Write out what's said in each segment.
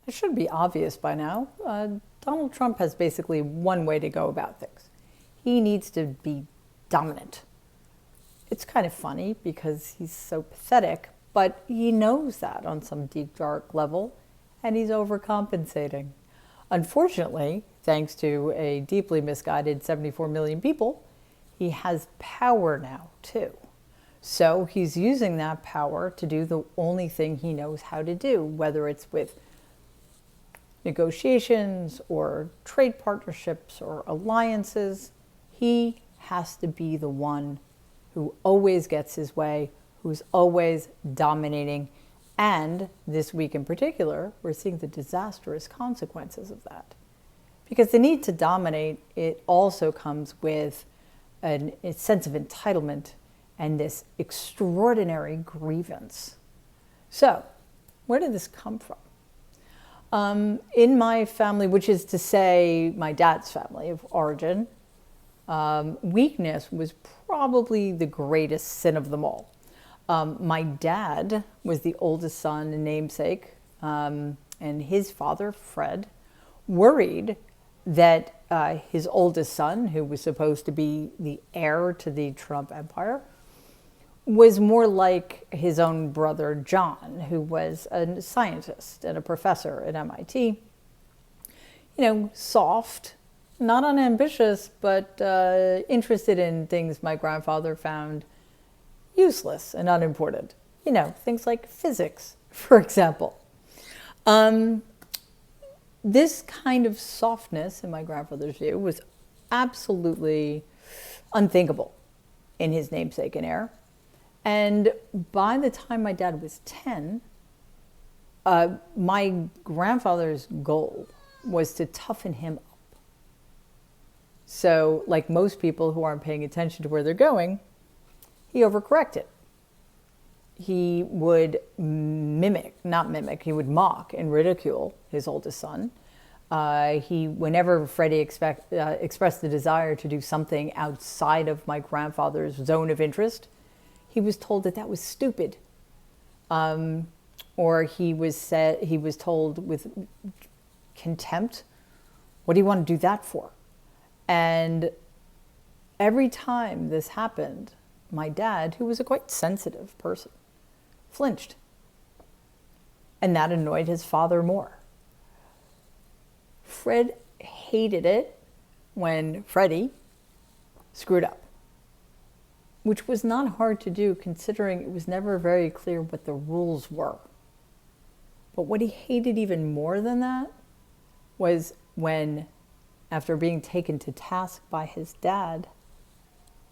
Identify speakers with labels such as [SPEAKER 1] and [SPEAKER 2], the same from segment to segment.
[SPEAKER 1] It should be obvious by now. Donald Trump has basically one way to go about things. He needs to be dominant. It's kind of funny because he's so pathetic, but he knows that on some deep, dark level, and he's overcompensating. Unfortunately, thanks to a deeply misguided 74 million people, he has power now, too. So he's using that power to do the only thing he knows how to do, whether it's with negotiations or trade partnerships or alliances. He has to be the one who always gets his way, who's always dominating. And this week in particular, we're seeing the disastrous consequences of that. Because the need to dominate, it also comes with a sense of entitlement and this extraordinary grievance. So, where did this come from? In my family, which is to say my dad's family of origin, weakness was probably the greatest sin of them all. My dad was the oldest son and namesake, and his father, Fred, worried that his oldest son, who was supposed to be the heir to the Trump empire, was more like his own brother, John, who was a scientist and a professor at MIT. You know, soft, not unambitious, but interested in things my grandfather found useless and unimportant. You know, things like physics, for example. This kind of softness, in my grandfather's view, was absolutely unthinkable in his namesake and heir. And by the time my dad was 10, my grandfather's goal was to toughen him up. So, like most people who aren't paying attention to where they're going, he overcorrected. He would he would mock and ridicule his oldest son. Whenever Freddy expressed the desire to do something outside of my grandfather's zone of interest, he was told that was stupid. Or he was told with contempt, what do you want to do that for? And every time this happened, my dad, who was a quite sensitive person, flinched. And that annoyed his father more. Fred hated it when Freddy screwed up, which was not hard to do considering it was never very clear what the rules were. But what he hated even more than that was when, after being taken to task by his dad,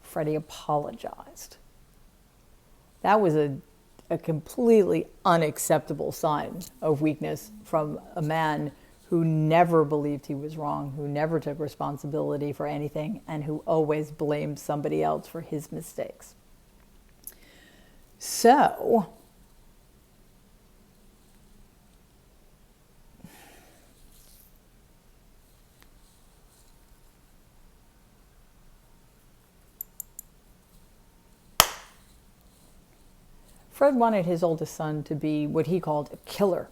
[SPEAKER 1] Freddy apologized. That was a completely unacceptable sign of weakness from a man who never believed he was wrong, who never took responsibility for anything, and who always blamed somebody else for his mistakes. So, Fred wanted his oldest son to be what he called a killer.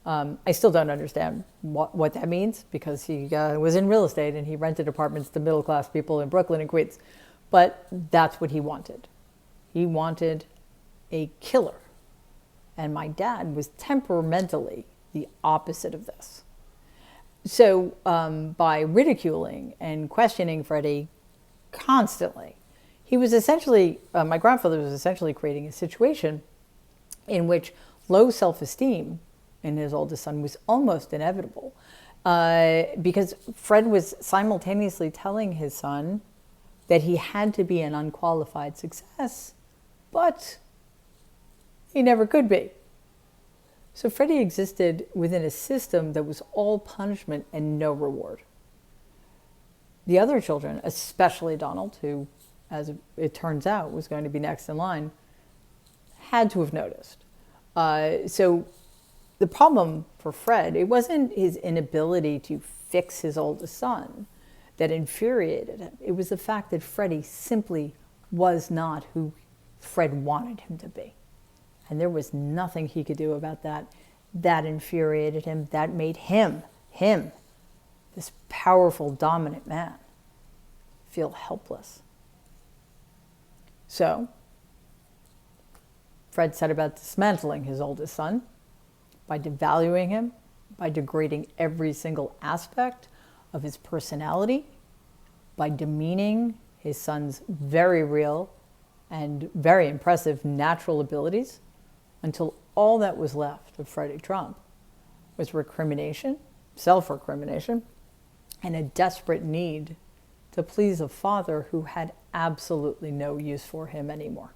[SPEAKER 1] I still don't understand what that means because he was in real estate and he rented apartments to middle-class people in Brooklyn and Queens. But that's what he wanted. He wanted a killer. And my dad was temperamentally the opposite of this. So by ridiculing and questioning Freddy constantly, he was essentially, my grandfather was essentially creating a situation in which low self-esteem in his oldest son was almost inevitable because Fred was simultaneously telling his son that he had to be an unqualified success, but he never could be. So Freddy existed within a system that was all punishment and no reward. The other children, especially Donald, who, as it turns out, was going to be next in line, had to have noticed. So the problem for Fred, it wasn't his inability to fix his oldest son that infuriated him. It was the fact that Freddy simply was not who Fred wanted him to be. And there was nothing he could do about that. That infuriated him. That made him, this powerful, dominant man, feel helpless. So, Fred set about dismantling his oldest son by devaluing him, by degrading every single aspect of his personality, by demeaning his son's very real and very impressive natural abilities, until all that was left of Freddy Trump was recrimination, self-recrimination, and a desperate need to please a father who had absolutely no use for him anymore.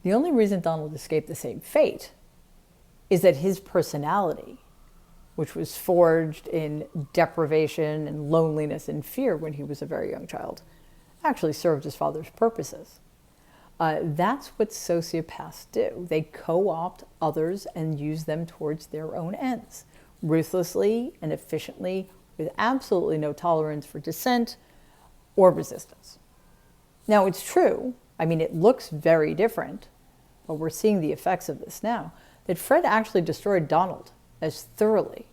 [SPEAKER 1] The only reason Donald escaped the same fate is that his personality, which was forged in deprivation and loneliness and fear when he was a very young child, actually served his father's purposes. That's what sociopaths do. They co-opt others and use them towards their own ends, ruthlessly and efficiently, with absolutely no tolerance for dissent or resistance. Now, it's true, I mean, it looks very different, but we're seeing the effects of this now, that Fred actually destroyed Donald as thoroughly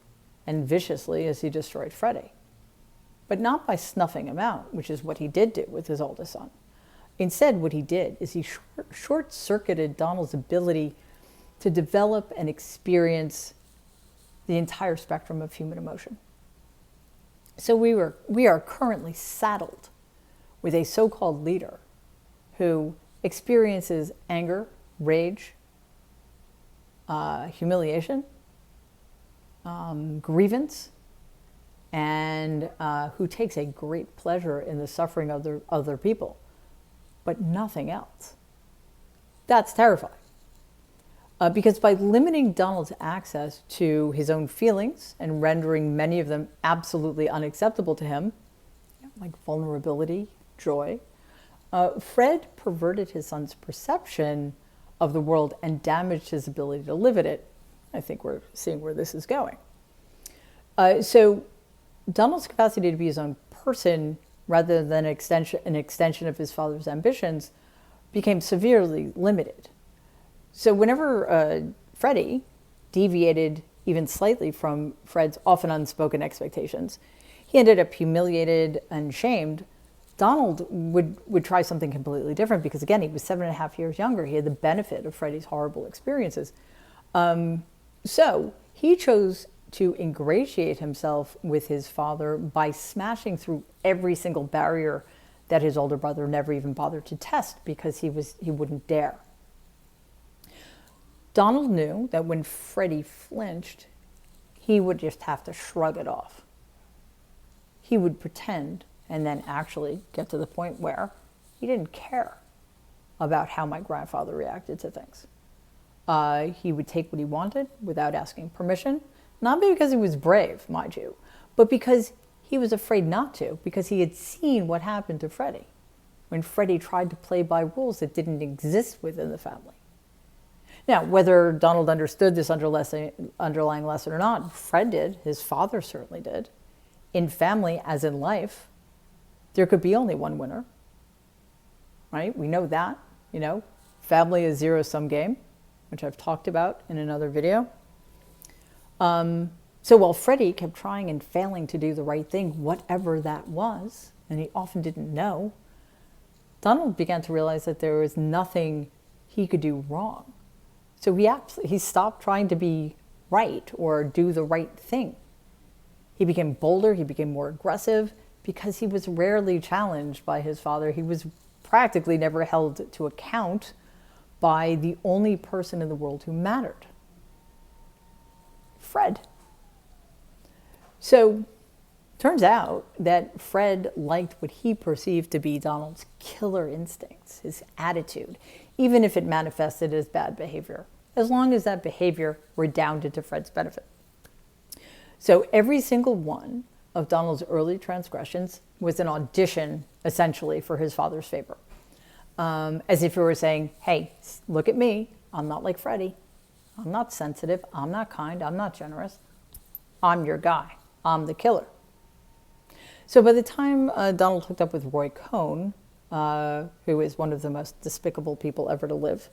[SPEAKER 1] and viciously as he destroyed Freddy. But not by snuffing him out, which is what he did do with his oldest son. Instead, what he did is he short-circuited Donald's ability to develop and experience the entire spectrum of human emotion. So we are currently saddled with a so-called leader who experiences anger, rage, humiliation, grievance, and who takes a great pleasure in the suffering of other people, but nothing else. That's terrifying. Because by limiting Donald's access to his own feelings and rendering many of them absolutely unacceptable to him, like vulnerability, joy, Fred perverted his son's perception of the world and damaged his ability to live in it. I think we're seeing where this is going. So Donald's capacity to be his own person, rather than an extension of his father's ambitions, became severely limited. So whenever Freddy deviated even slightly from Fred's often unspoken expectations, he ended up humiliated and shamed. Donald would try something completely different because, again, he was 7.5 years younger. He had the benefit of Freddy's horrible experiences. So he chose to ingratiate himself with his father by smashing through every single barrier that his older brother never even bothered to test because he wouldn't dare. Donald knew that when Freddy flinched, he would just have to shrug it off. He would pretend and then actually get to the point where he didn't care about how my grandfather reacted to things. He would take what he wanted without asking permission, not because he was brave, mind you, but because he was afraid not to, because he had seen what happened to Freddy when Freddy tried to play by rules that didn't exist within the family. Now, whether Donald understood this underlying lesson or not, Fred did. His father certainly did. In family, as in life, there could be only one winner, right? We know that, family is a zero-sum game, which I've talked about in another video. So while Freddy kept trying and failing to do the right thing, whatever that was, and he often didn't know, Donald began to realize that there was nothing he could do wrong. So he stopped trying to be right or do the right thing. He became bolder, he became more aggressive, because he was rarely challenged by his father. He was practically never held to account by the only person in the world who mattered, Fred. So, turns out that Fred liked what he perceived to be Donald's killer instincts, his attitude, even if it manifested as bad behavior, as long as that behavior redounded to Fred's benefit. So every single one of Donald's early transgressions was an audition, essentially, for his father's favor. As if he were saying, hey, look at me, I'm not like Freddy. I'm not sensitive, I'm not kind, I'm not generous. I'm your guy, I'm the killer. So by the time Donald hooked up with Roy Cohn, who is one of the most despicable people ever to live,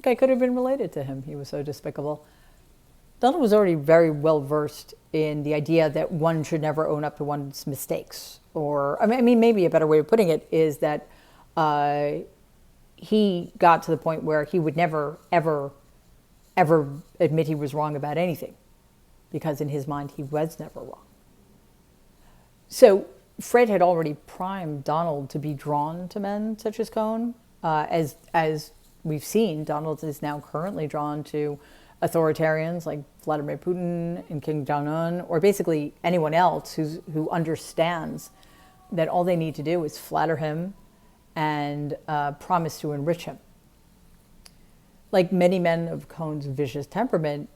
[SPEAKER 1] think I could have been related to him. He was so despicable. Donald was already very well versed in the idea that one should never own up to one's mistakes. Or, I mean, maybe a better way of putting it is that he got to the point where he would never, ever, ever admit he was wrong about anything, because in his mind he was never wrong. So Fred had already primed Donald to be drawn to men such as Cohn. As we've seen, Donald is now currently drawn to authoritarians like Vladimir Putin and Kim Jong-un, or basically anyone else who understands that all they need to do is flatter him and promise to enrich him. Like many men of Cohn's vicious temperament,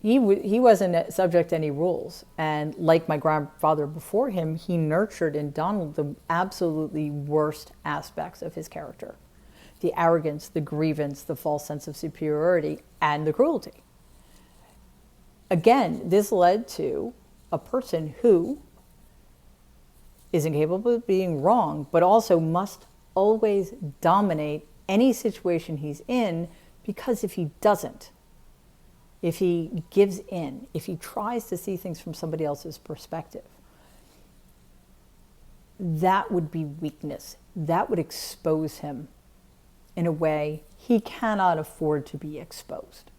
[SPEAKER 1] he wasn't subject to any rules. And like my grandfather before him, he nurtured in Donald the absolutely worst aspects of his character. The arrogance, the grievance, the false sense of superiority, and the cruelty. Again, this led to a person who is incapable of being wrong, but also must always dominate any situation he's in, because if he doesn't, if he gives in, if he tries to see things from somebody else's perspective, that would be weakness. That would expose him in a way he cannot afford to be exposed.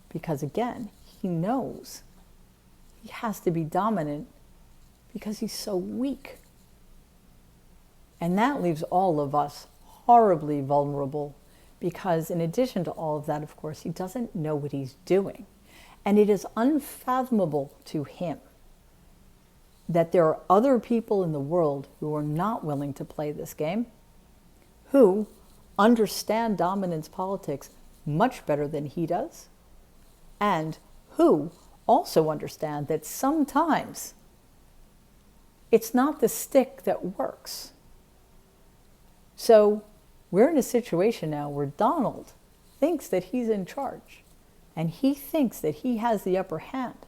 [SPEAKER 1] Because again, he knows he has to be dominant because he's so weak. And that leaves all of us horribly vulnerable, because in addition to all of that, of course, he doesn't know what he's doing. And it is unfathomable to him that there are other people in the world who are not willing to play this game, who understand dominance politics much better than he does, and who also understand that sometimes it's not the stick that works. So we're in a situation now where Donald thinks that he's in charge, and he thinks that he has the upper hand.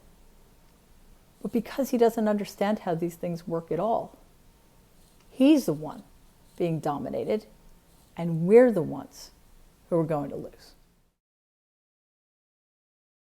[SPEAKER 1] But because he doesn't understand how these things work at all, he's the one being dominated, and we're the ones who are going to lose.